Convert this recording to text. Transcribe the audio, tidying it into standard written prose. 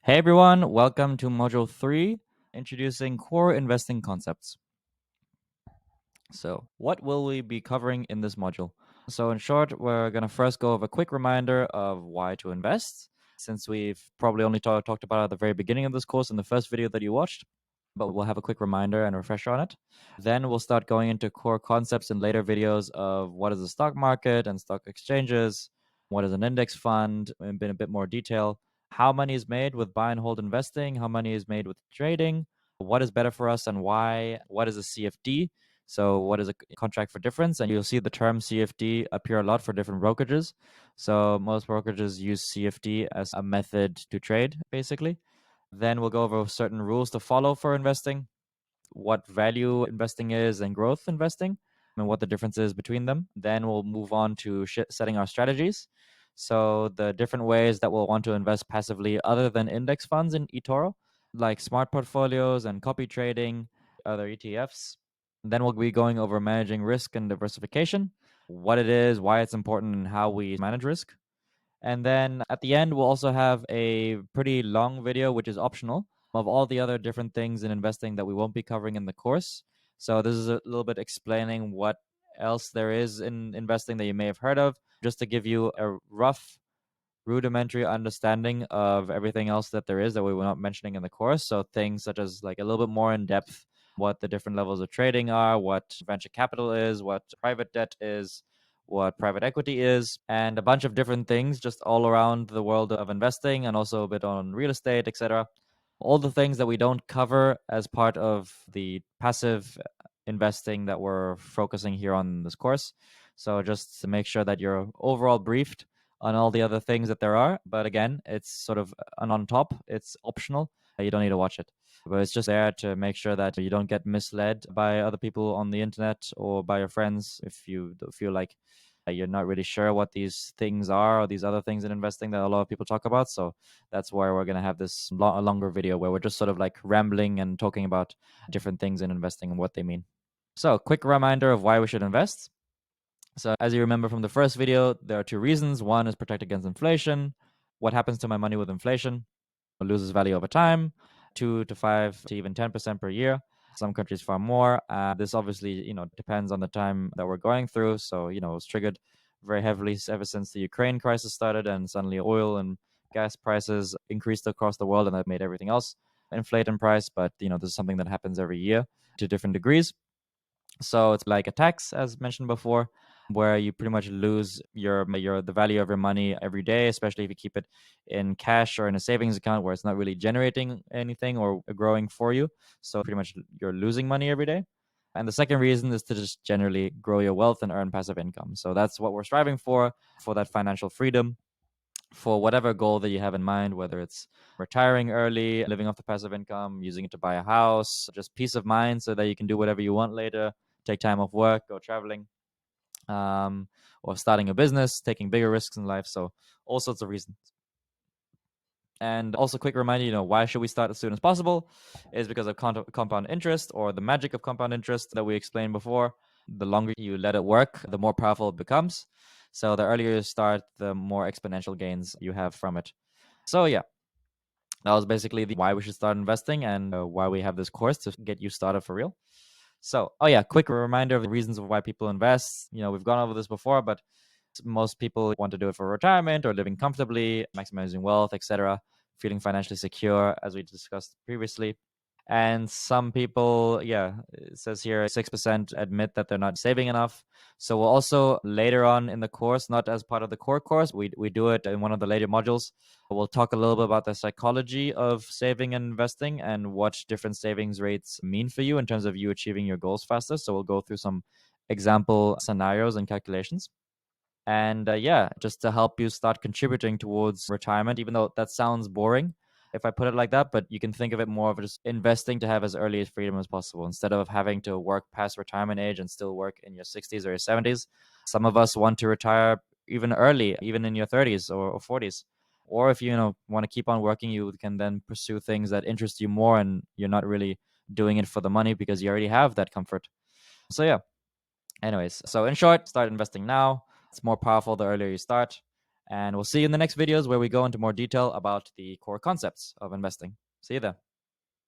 Hey everyone, welcome to Module 3, introducing core investing concepts. So, what will we be covering in this module? So, in short, we're going to first go over a quick reminder of why to invest, since we've probably only talked about it at the very beginning of this course in the first video that you watched, but we'll have a quick reminder and refresher on it. Then we'll start going into core concepts in later videos of what is the stock market and stock exchanges, what is an index fund, in a bit more detail, how money is made with buy and hold investing, how money is made with trading, what is better for us and why, what is a CFD, so what is a contract for difference? And you'll see the term CFD appear a lot for different brokerages. So most brokerages use CFD as a method to trade, basically. Then we'll go over certain rules to follow for investing, what value investing is and growth investing, and what the difference is between them. Then we'll move on to setting our strategies. So the different ways that we'll want to invest passively other than index funds in eToro, like smart portfolios and copy trading, other ETFs. Then we'll be going over managing risk and diversification, what it is, why it's important, and how we manage risk. And then at the end, we'll also have a pretty long video, which is optional, of all the other different things in investing that we won't be covering in the course. So this is a little bit explaining what else there is in investing that you may have heard of, just to give you a rough rudimentary understanding of everything else that there is that we were not mentioning in the course. So things such as like a little bit more in depth, what the different levels of trading are, what venture capital is, what private debt is, what private equity is, and a bunch of different things just all around the world of investing and also a bit on real estate, etc. All the things that we don't cover as part of the passive investing that we're focusing here on this course. So just to make sure that you're overall briefed on all the other things that there are. But again, it's sort of an on top, it's optional. You don't need to watch it. But it's just there to make sure that you don't get misled by other people on the internet or by your friends if you feel like you're not really sure what these things are or these other things in investing that a lot of people talk about. So that's why we're going to have this a longer video where we're just sort of like rambling and talking about different things in investing and what they mean. So, quick reminder of why we should invest. So, as you remember from the first video, there are two reasons. One is protect against inflation. What happens to my money with inflation? It loses value over time, 2 to 5 to even 10% per year. Some countries far more. This obviously, depends on the time that we're going through. So, it was triggered very heavily ever since the Ukraine crisis started, and suddenly oil and gas prices increased across the world, and that made everything else inflate in price. But this is something that happens every year to different degrees. So it's like a tax, as mentioned before, where you pretty much lose your the value of your money every day, especially if you keep it in cash or in a savings account where it's not really generating anything or growing for you. So pretty much you're losing money every day. And the second reason is to just generally grow your wealth and earn passive income. So that's what we're striving for that financial freedom, for whatever goal that you have in mind, whether it's retiring early, living off the passive income, using it to buy a house, just peace of mind so that you can do whatever you want later, take time off work, go traveling, or starting a business, taking bigger risks in life. So all sorts of reasons. And also, quick reminder, why should we start as soon as possible? Is because of compound interest, or the magic of compound interest that we explained before. The longer you let it work, the more powerful it becomes. So the earlier you start, the more exponential gains you have from it. So yeah, that was basically why we should start investing and why we have this course to get you started for real. So, oh yeah, quick reminder of the reasons of why people invest. We've gone over this before, but most people want to do it for retirement or living comfortably, maximizing wealth, etc., feeling financially secure, as we discussed previously. And some people, yeah, it says here 6% admit that they're not saving enough. So we'll also later on in the course, not as part of the core course, we do it in one of the later modules. We'll talk a little bit about the psychology of saving and investing and what different savings rates mean for you in terms of you achieving your goals faster. So we'll go through some example scenarios and calculations. And yeah, just to help you start contributing towards retirement, even though that sounds boring if I put it like that, but you can think of it more of just investing to have as early as freedom as possible instead of having to work past retirement age and still work in your 60s or your 70s. Some of us want to retire even early, even in your 30s or 40s. Or if you want to keep on working, you can then pursue things that interest you more and you're not really doing it for the money because you already have that comfort. So yeah. Anyways, so in short, start investing now. It's more powerful the earlier you start. And we'll see you in the next videos where we go into more detail about the core concepts of investing. See you there.